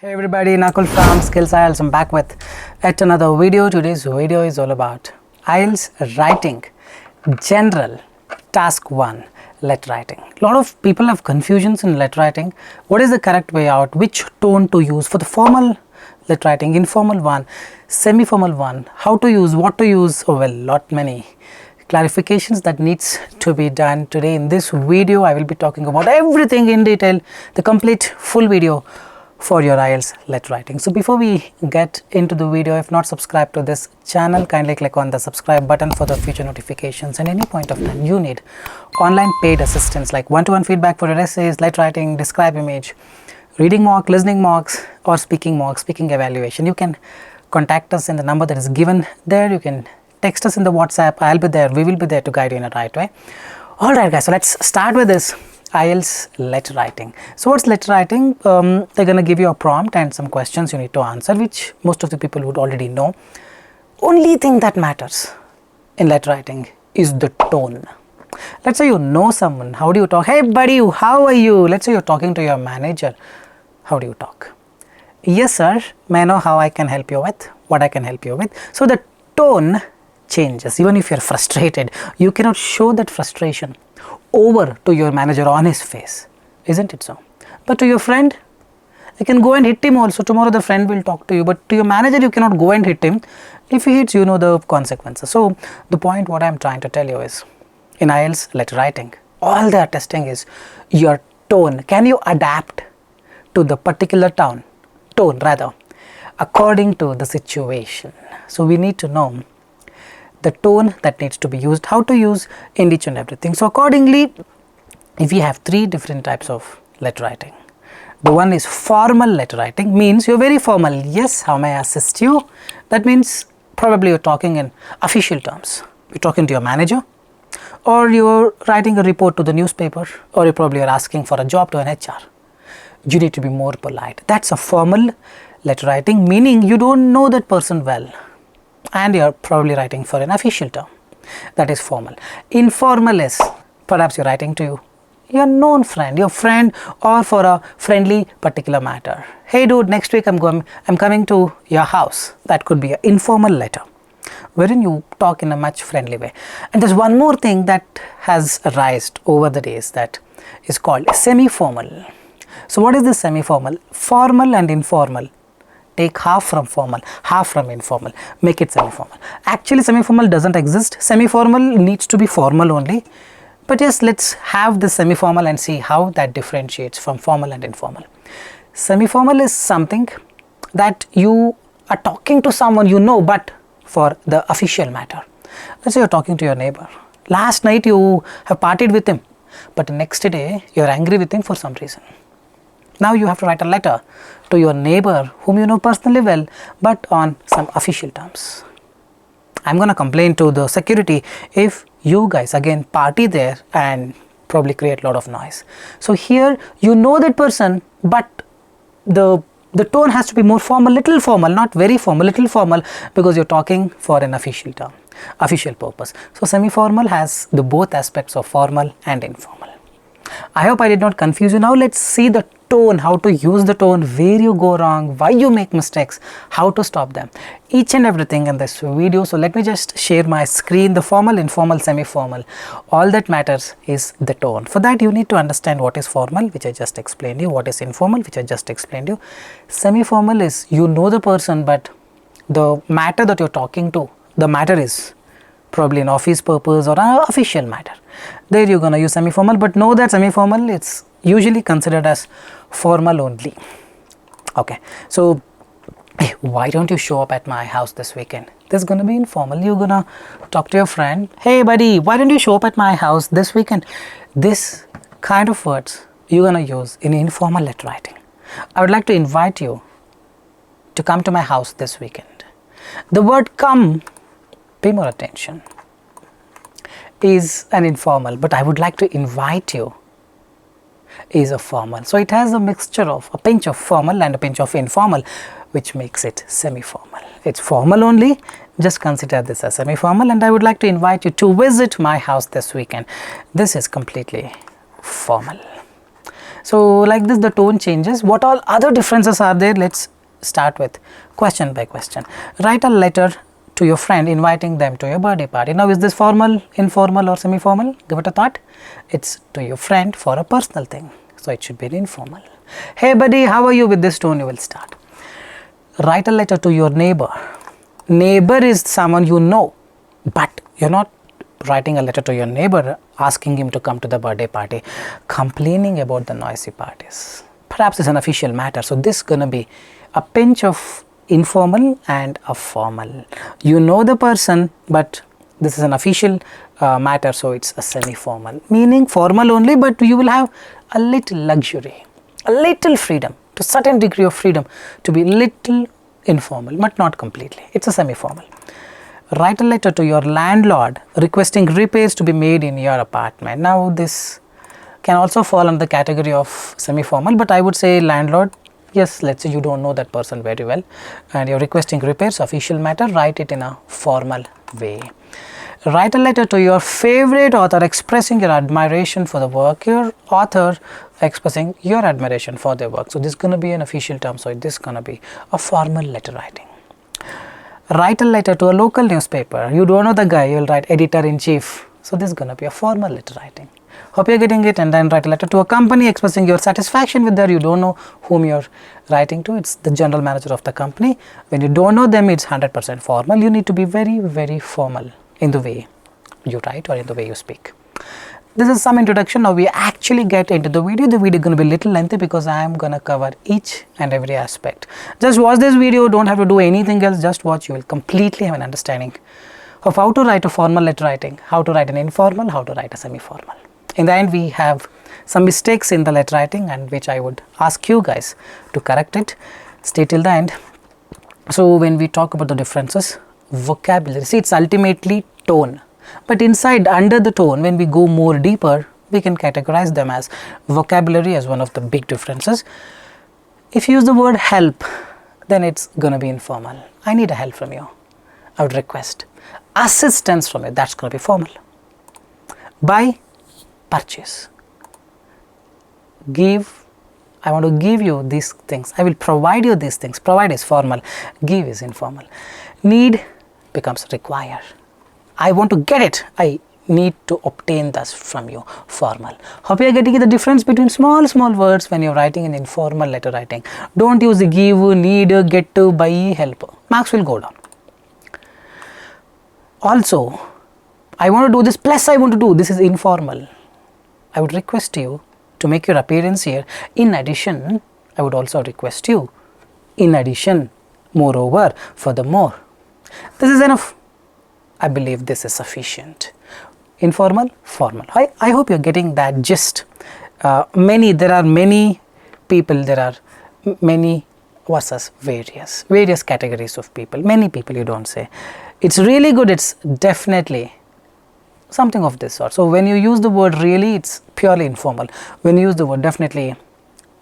Hey everybody, Nakul from Skills IELTS. I'm back with yet another video. Today's video is all about IELTS writing, general, task 1, letter writing. A lot of people have confusions in letter writing. What is the correct way out? Which tone to use for the formal letter writing, informal one, semi-formal one, how to use, what to use, oh well, lot many clarifications that needs to be done. Today in this video I will be talking about everything in detail, the complete full video for your IELTS letter writing. So before we get into the video, if not subscribed to this channel, kindly click on the subscribe button for the future notifications. And any point of time you need online paid assistance like one-to-one feedback for your essays, letter writing, describe image, reading mock, listening mocks, or speaking mock, speaking evaluation, you can contact us in the number that is given there. You can text us in the WhatsApp. I'll be there, we will be there to guide you in a right way. Alright guys, so let's start with this IELTS letter writing. So what's letter writing? They're going to give you a prompt and some questions you need to answer, which most of the people would already know. Only thing that matters in letter writing is the tone. Let's say you know someone. How do you talk? Hey buddy, how are you? Let's say you're talking to your manager. How do you talk? Yes sir, may I know how I can help you with? What I can help you with? So the tone changes. Even if you're frustrated, you cannot show that frustration over to your manager on his face, isn't it so? But to your friend, you can go and hit him also. Tomorrow the friend will talk to you, but to your manager you cannot go and hit him. If he hits, you know the consequences. So the point what I'm trying to tell you is, in IELTS letter writing, all they are testing is your tone. Can you adapt to the particular tone according to the situation? So we need to know the tone that needs to be used, how to use in each and everything. So accordingly, if we have three different types of letter writing. The one is formal letter writing, means you're very formal. Yes, how may I assist you? That means probably you're talking in official terms. You're talking to your manager, or you're writing a report to the newspaper, or you probably are asking for a job to an HR. You need to be more polite. That's a formal letter writing, meaning you don't know that person well, and you're probably writing for an official term. That is formal. Informal is perhaps you're writing to your known friend, your friend, or for a friendly particular matter. Hey dude, next week I'm coming to your house. That could be an informal letter wherein you talk in a much friendly way. And there's one more thing that has arisen over the days that is called semi-formal. So what is this semi-formal? Formal and informal. Take half from formal, half from informal, make it semi-formal. Actually semi-formal doesn't exist. Semi-formal needs to be formal only. But yes, let's have the semi-formal and see how that differentiates from formal and informal. Semi-formal is something that you are talking to someone you know, but for the official matter. Let's say you're talking to your neighbor. Last night you have partied with him, but the next day you're angry with him for some reason. Now you have to write a letter to your neighbor whom you know personally well, but on some official terms. I'm going to complain to the security if you guys again party there and probably create a lot of noise. So here you know that person, but the tone has to be more formal, little formal, not very formal, little formal, because you're talking for an official term, official purpose. So semi-formal has the both aspects of formal and informal. I hope I did not confuse you. Now let's see the tone, how to use the tone, where you go wrong, why you make mistakes, how to stop them, each and everything in this video. So let me just share my screen, the formal, informal, semi-formal. All that matters is the tone. For that you need to understand what is formal, which I just explained you, what is informal, which I just explained you. Semi-formal is you know the person, but the matter that you're talking to, the matter is probably an office purpose or an official matter. There you're going to use semi-formal, but know that semi-formal, it's usually considered as formal only. Okay, so hey, why don't you show up at my house this weekend? This is going to be informal. You're going to talk to your friend. Hey buddy, why don't you show up at my house this weekend? This kind of words you're going to use in informal letter writing. I would like to invite you to come to my house this weekend. The word come, pay more attention, is an informal, but I would like to invite you is a formal. So it has a mixture of a pinch of formal and a pinch of informal, which makes it semi-formal. It's formal only, just consider this as semi-formal, and I would like to invite you to visit my house this weekend. This is completely formal. So like this the tone changes. What all other differences are there? Let's start with question by question. Write a letter to your friend inviting them to your birthday party. Now is this formal, informal or semi-formal? Give it a thought. It's to your friend for a personal thing. So it should be informal. Hey buddy, how are you? With this tone you will start. Write a letter to your neighbor. Neighbor is someone you know, but you're not writing a letter to your neighbor asking him to come to the birthday party, complaining about the noisy parties. Perhaps it's an official matter. So this is going to be a pinch of informal and a formal. You know the person, but this is an official matter, so it's a semi-formal. Meaning formal only, but you will have a little luxury, a little freedom, to certain degree of freedom to be little informal, but not completely. It's a semi-formal. Write a letter to your landlord requesting repairs to be made in your apartment. Now this can also fall under the category of semi-formal, but I would say landlord, yes, let's say you don't know that person very well and you're requesting repairs, official matter, write it in a formal way. Write a letter to your favorite author expressing your admiration for the work, your author expressing your admiration for their work. So this is going to be an official term, so this is going to be a formal letter writing. Write a letter to a local newspaper. You don't know the guy, you will write editor-in-chief. So this is going to be a formal letter writing. Hope you're getting it. And then write a letter to a company expressing your satisfaction with their, you don't know whom you're writing to, it's the general manager of the company. When you don't know them, it's 100% formal. You need to be very, very formal in the way you write or in the way you speak. This is some introduction. Now we actually get into the video. The video is going to be a little lengthy because I am going to cover each and every aspect. Just watch this video, don't have to do anything else, just watch. You will completely have an understanding of how to write a formal letter writing, how to write an informal, how to write a semi-formal. In the end, we have some mistakes in the letter writing and which I would ask you guys to correct it. Stay till the end. So when we talk about the differences, vocabulary, see, it's ultimately tone. But inside, under the tone, when we go more deeper, we can categorize them as vocabulary as one of the big differences. If you use the word help, then it's going to be informal. I need a help from you. I would request. Assistance from you, that's going to be formal. Buy, purchase. Give, I want to give you these things. I will provide you these things. Provide is formal. Give is informal. Need becomes require. I want to get it. I need to obtain this from you, formal. Hope you are getting the difference between small words when you are writing in informal letter writing. Don't use the give, need, get, buy, help. Marks will go down. Also, I want to do this plus I want to do. This is informal. I would request you to make your appearance here. In addition, I would also request you. In addition, moreover, furthermore. This is enough. I believe this is sufficient. Informal, formal. I hope you're getting that gist. There are many people, there are many versus various categories of people. Many people you don't say. It's really good, it's definitely something of this sort. So when you use the word really, it's purely informal. When you use the word definitely,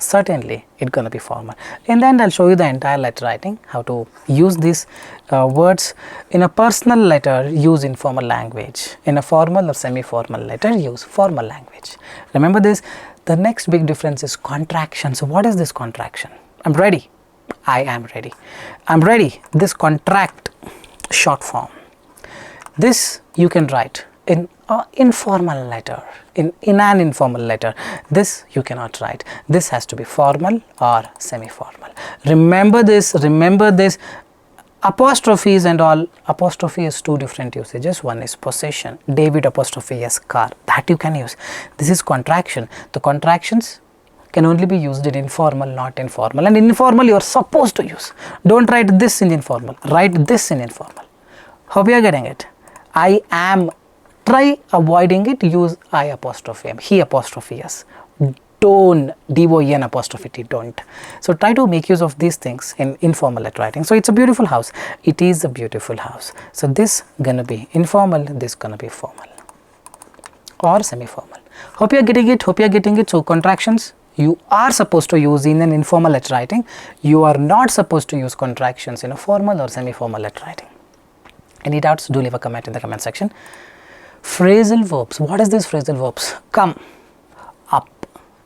certainly it's going to be formal. In the end, I'll show you the entire letter writing, how to use these words. In a personal letter, use informal language. In a formal or semi-formal letter, use formal language. Remember this. The next big difference is contraction. So what is this contraction? I'm ready. I am ready. I'm ready. This contract, short form. This you can write in an informal letter, in an informal letter. This you cannot write. This has to be formal or semi-formal. Remember this, apostrophes and all. Apostrophe is two different usages. One is possession. David apostrophe S car, that you can use. This is contraction. The contractions can only be used in informal, not in formal. And in informal you are supposed to use. Don't write this in informal, write this in informal. Hope you are getting it. I am. Try avoiding it, use I apostrophe M, he apostrophe S, don't, D-O-N apostrophe T, don't. So try to make use of these things in informal letter writing. So it's a beautiful house, it is a beautiful house. So this gonna be informal, this gonna be formal or semi-formal. Hope you are getting it, So contractions, you are supposed to use in an informal letter writing. You are not supposed to use contractions in a formal or semi-formal letter writing. Any doubts? Do leave a comment in the comment section. Phrasal verbs. What is this phrasal verbs? Come, up,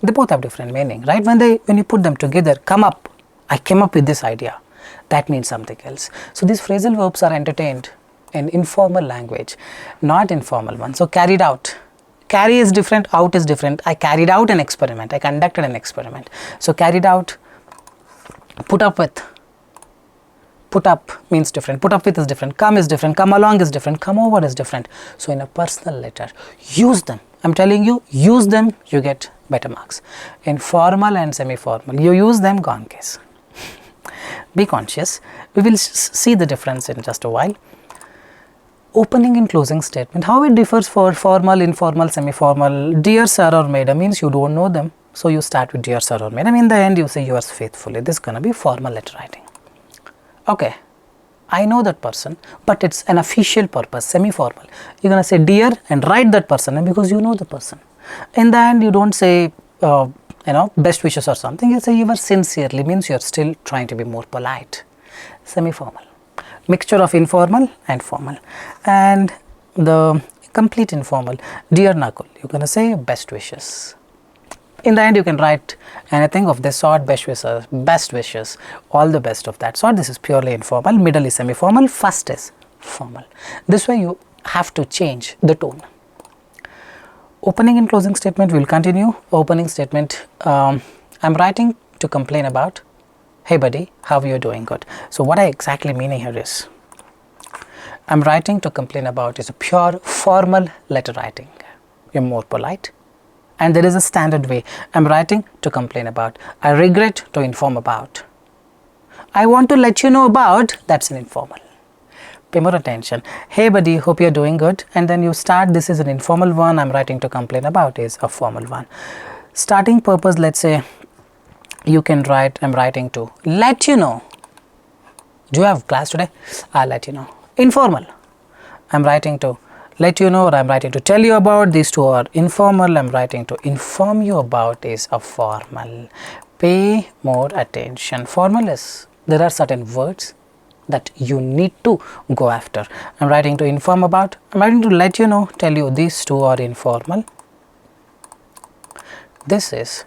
They both have different meaning, right? When you put them together, I came up with this idea, that means something else. So these phrasal verbs are entertained in informal language, not informal one. So carried out. Carry is different, out is different. I carried out an experiment. I conducted an experiment. So carried out, put up with. Put up means different, put up with is different, come is different, come along is different, come over is different. So in a personal letter, use them. I'm telling you, use them, you get better marks. In formal and semi-formal, you use them, gone case. Be conscious. We will see the difference in just a while. Opening and closing statement, how it differs for formal, informal, semi-formal. Dear sir or madam means you don't know them. So you start with dear sir or madam. In the end, you say yours faithfully. This is going to be formal letter writing. Okay, I know that person, but it's an official purpose, semi-formal. You're going to say dear and write that person, and because you know the person. In the end, you don't say, best wishes or something. You say yours sincerely, means you're still trying to be more polite. Semi-formal. Mixture of informal and formal. And the complete informal, dear Nakul, you're going to say best wishes. In the end, you can write anything of this sort, best wishes, all the best of that sort. This is purely informal, middle is semi-formal, first is formal. This way you have to change the tone. Opening and closing statement will continue. Opening statement, I'm writing to complain about, hey buddy, how are you doing? Good. So what I exactly mean here is, I'm writing to complain about is a pure formal letter writing. You're more polite. And there is a standard way. I'm writing to complain about. I regret to inform about. I want to let you know about. That's an informal. Pay more attention. Hey buddy, hope you're doing good. And then you start, this is an informal one. I'm writing to complain about is a formal one. Starting purpose, let's say you can write, I'm writing to let you know. Do you have class today? I'll let you know. Informal. I'm writing to let you know, or I'm writing to tell you about. These two are informal. I'm writing to inform you about is a formal. Pay more attention. Formal is, there are certain words that you need to go after. I'm writing to inform about. I'm writing to let you know, tell you. These two are informal. This is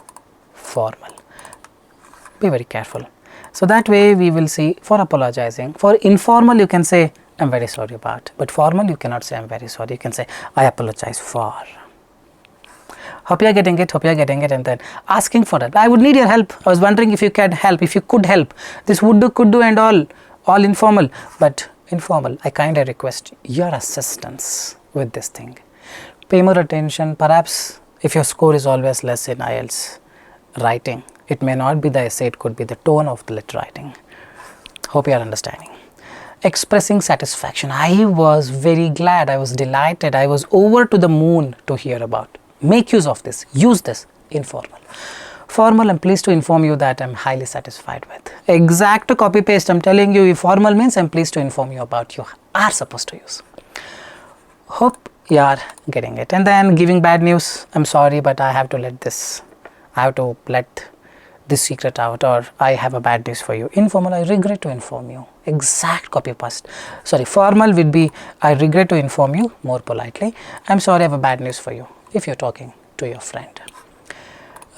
formal. Be very careful. So that way we will see. For apologizing, for informal you can say I'm very sorry about, but formal you cannot say I'm very sorry. You can say I apologize for. Hope you are getting it, and then asking for it. I would need your help. I was wondering if you can help, if you could help. This would do, could do and all informal, but informal. I kind of request your assistance with this thing. Pay more attention. Perhaps if your score is always less in IELTS writing, it may not be the essay, it could be the tone of the letter writing. Hope you are understanding. Expressing satisfaction. I was very glad, I was delighted, I was over to the moon to hear about. Make use of this, use this. Informal. Formal, I'm pleased to inform you that I'm highly satisfied with. Exact copy paste, I'm telling you. Formal means I'm pleased to inform you about, you are supposed to use. Hope you are getting it. And then giving bad news, I'm sorry, but I have to let this secret out, or I have a bad news for you. Informal, I regret to inform you. Exact copy paste. Sorry, formal would be I regret to inform you, more politely. I'm sorry, I have a bad news for you, if you're talking to your friend.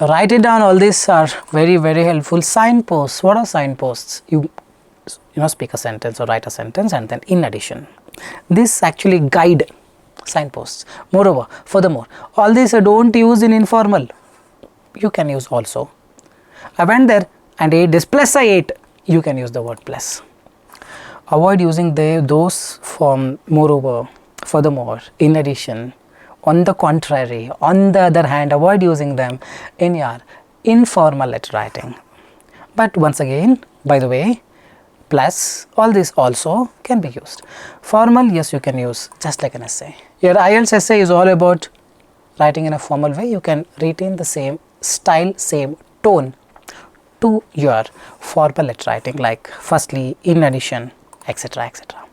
Write it down. All these are very, very helpful. Signposts. What are signposts? You speak a sentence or write a sentence, and then in addition, this actually guide signposts. Moreover, furthermore, all these don't use in informal. You can use also. I went there and ate this, plus I ate. You can use the word plus. Avoid using those from moreover, furthermore, in addition, on the contrary, on the other hand. Avoid using them in your informal letter writing. But once again, by the way, plus, all this also can be used. Formal, yes, you can use just like an essay. Your IELTS essay is all about writing in a formal way. You can retain the same style, same tone to your formal letter writing, like firstly, in addition, etc., etc.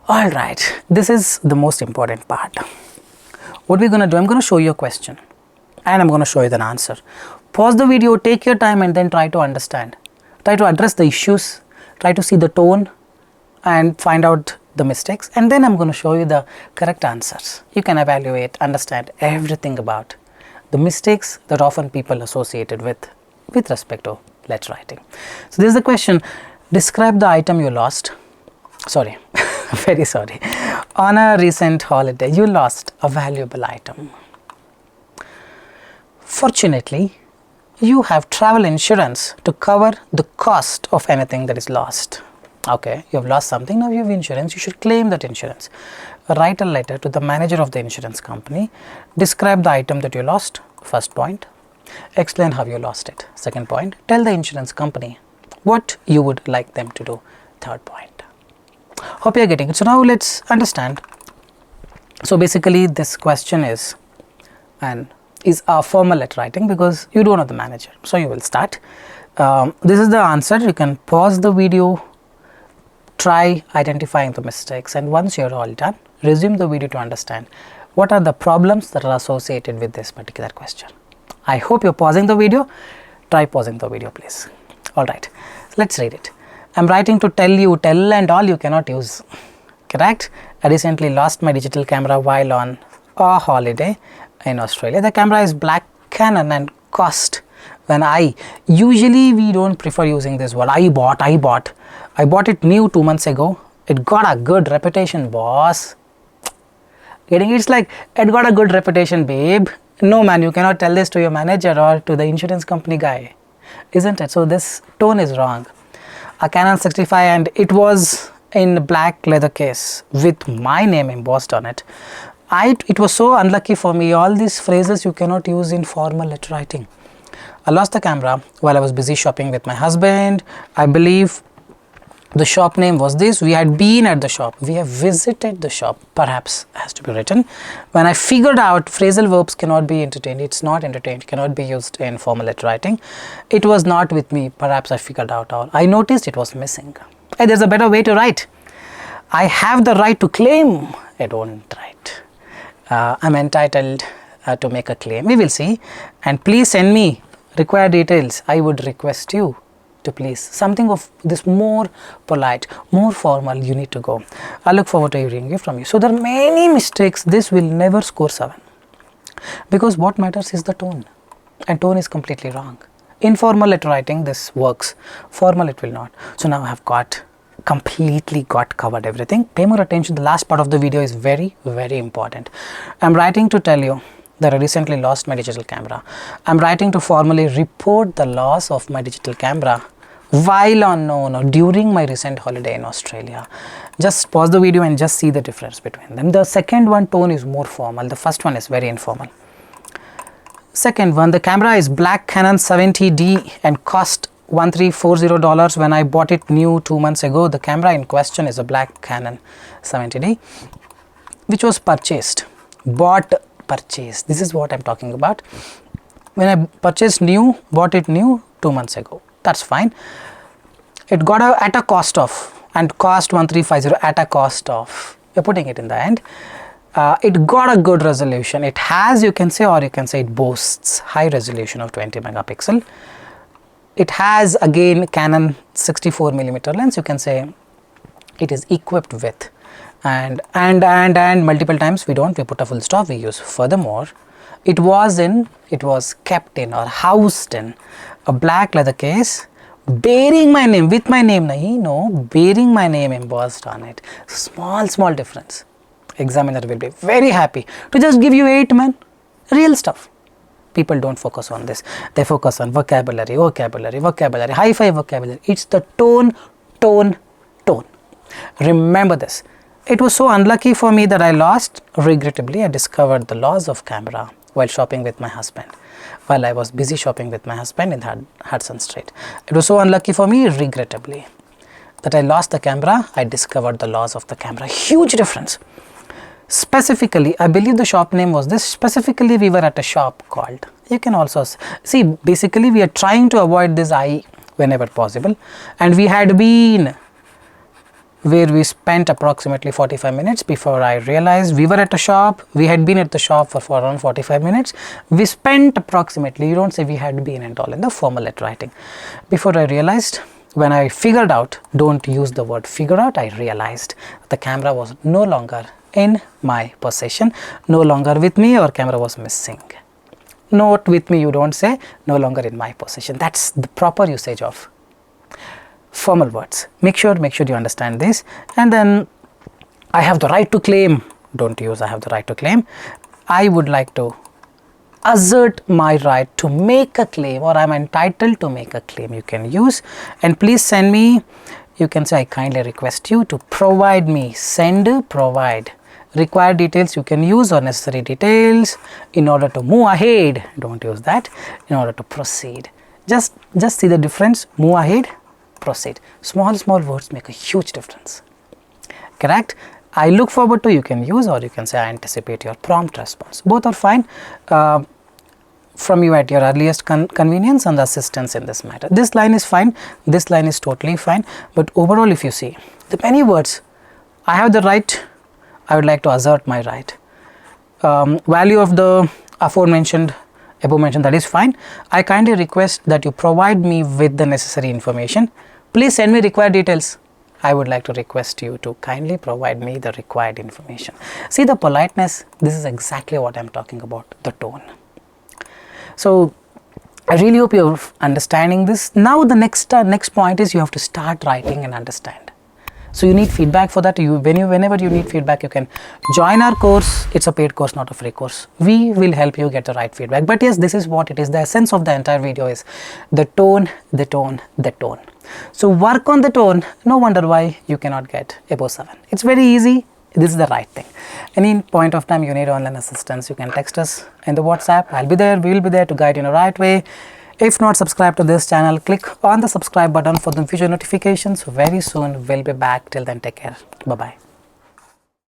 All right, this is the most important part. What we're going to do, I'm going to show you a question and I'm going to show you the answer. Pause the video, take your time, and then try to understand. Try to address the issues, try to see the tone and find out the mistakes, and then I'm going to show you the correct answers. You can evaluate, understand everything about the mistakes that often people associated with respect to letter writing. So this is the question. Describe the item you lost. Sorry, very sorry. On a recent holiday, you lost a valuable item. Fortunately, you have travel insurance to cover the cost of anything that is lost. Okay, you have lost something, now you have insurance, you should claim that insurance. Write a letter to the manager of the insurance company. Describe the item that you lost, first point. Explain how you lost it, second point. Tell the insurance company what you would like them to do, third point. Hope you are getting it. So now let's understand. So basically this question is a formal letter writing because you don't know the manager. So you will start. This is the answer. You can pause the video, try identifying the mistakes, and once you're all done, resume the video to understand what are the problems that are associated with this particular question. I hope you're pausing the video. Try pausing the video, please. Alright, let's read it. I'm writing to tell you, tell and all you cannot use. Correct? I recently lost my digital camera while on a holiday in Australia. The camera is black Canon and cost. Usually we don't prefer using this word. I bought it new 2 months ago. It got a good reputation, boss. Getting it's like it got a good reputation, babe. No man, you cannot tell this to your manager or to the insurance company guy, isn't it? So this tone is wrong. A Canon 65 and it was in black leather case with my name embossed on it. It was so unlucky for me. All these phrases you cannot use in formal letter writing. I lost the camera while I was busy shopping with my husband. I believe the shop name was this. We had been at the shop. We have visited the shop. Perhaps has to be written. When I figured out phrasal verbs cannot be entertained. It's not entertained. Cannot be used in formal letter writing. It was not with me. Perhaps I figured out all. I noticed it was missing. Hey, there's a better way to write. I have the right to claim. I don't write. I'm entitled to make a claim. We will see. And please send me required details. I would request you to please. Something of this more polite, more formal you need to go. I look forward to hearing it from you. So there are many mistakes. This will never score 7. Because what matters is the tone. And tone is completely wrong. In formal letter writing this works. Formal it will not. So now I have completely covered everything. Pay more attention. The last part of the video is very, very important. I'm writing to tell you that I recently lost my digital camera. I'm writing to formally report the loss of my digital camera while on or during my recent holiday in Australia. Just pause the video and just see the difference between them. The second one tone is more formal. The first one is very informal. Second one, the camera is black Canon 70D and cost $1340 when I bought it new 2 months ago. The camera in question is a black Canon 70D which was purchased. This is what I'm talking about. When I purchased new, bought it new 2 months ago. That's fine. It got at a cost of, and cost 1350 at a cost of. You're putting it in the end. It got a good resolution. It has, you can say, or you can say it boasts high resolution of 20 megapixel. It has again Canon 64mm lens. You can say it is equipped with. And multiple times we put a full stop, we use furthermore. It was kept in or housed in a black leather case bearing my name, with my name bearing my name embossed on it. Small difference. Examiner will be very happy to just give you 8 man, real stuff. People don't focus on this. They focus on vocabulary, hi-fi vocabulary. It's the tone. Remember this. It was so unlucky for me that I lost. Regrettably, I discovered the loss of camera while shopping with my husband. While I was busy shopping with my husband in Hudson Street. It was so unlucky for me, regrettably, that I lost the camera. I discovered the loss of the camera. Huge difference. Specifically, I believe the shop name was this. Specifically, we were at a shop called. You can also see, basically, we are trying to avoid this I whenever possible. And we had been where we spent approximately 45 minutes before I realized we were at a shop. We had been at the shop for around 45 minutes. We spent approximately, you don't say we had been and all in the formal letter writing. Before I realized, when I figured out, don't use the word figure out, I realized the camera was no longer in my possession, no longer with me, or camera was missing. Not with me, you don't say, no longer in my possession. That's the proper usage of formal words. Make sure you understand this. And then I have the right to claim, don't use I have the right to claim. I would like to assert my right to make a claim, or I am entitled to make a claim, you can use. And please send me, you can say I kindly request you to provide me, send, provide. Required details you can use, or necessary details in order to move ahead, don't use that, in order to proceed. Just see the difference, move ahead, proceed. Small words make a huge difference. Correct? I look forward to, you can use, or you can say I anticipate your prompt response. Both are fine from you at your earliest convenience and assistance in this matter. This line is fine, this line is totally fine, but overall if you see the many words, I have the right, I would like to assert my right. Value of the above mentioned, that is fine. I kindly request that you provide me with the necessary information. Please send me required details. I would like to request you to kindly provide me the required information. See the politeness, this is exactly what I am talking about, the tone. So I really hope you are understanding this. Now the next point is you have to start writing and understand. So you need feedback for that. Whenever you need feedback, you can join our course. It's a paid course, not a free course. We will help you get the right feedback. But yes, this is what it is. The essence of the entire video is the tone, the tone, the tone. So work on the tone. No wonder why you cannot get above 7. It's very easy. This is the right thing. Any point of time you need online assistance, you can text us in the WhatsApp. I'll be there. We will be there to guide you in the right way. If not subscribed to this channel, click on the subscribe button for the future notifications. Very soon we'll be back. Till then, take care. Bye bye.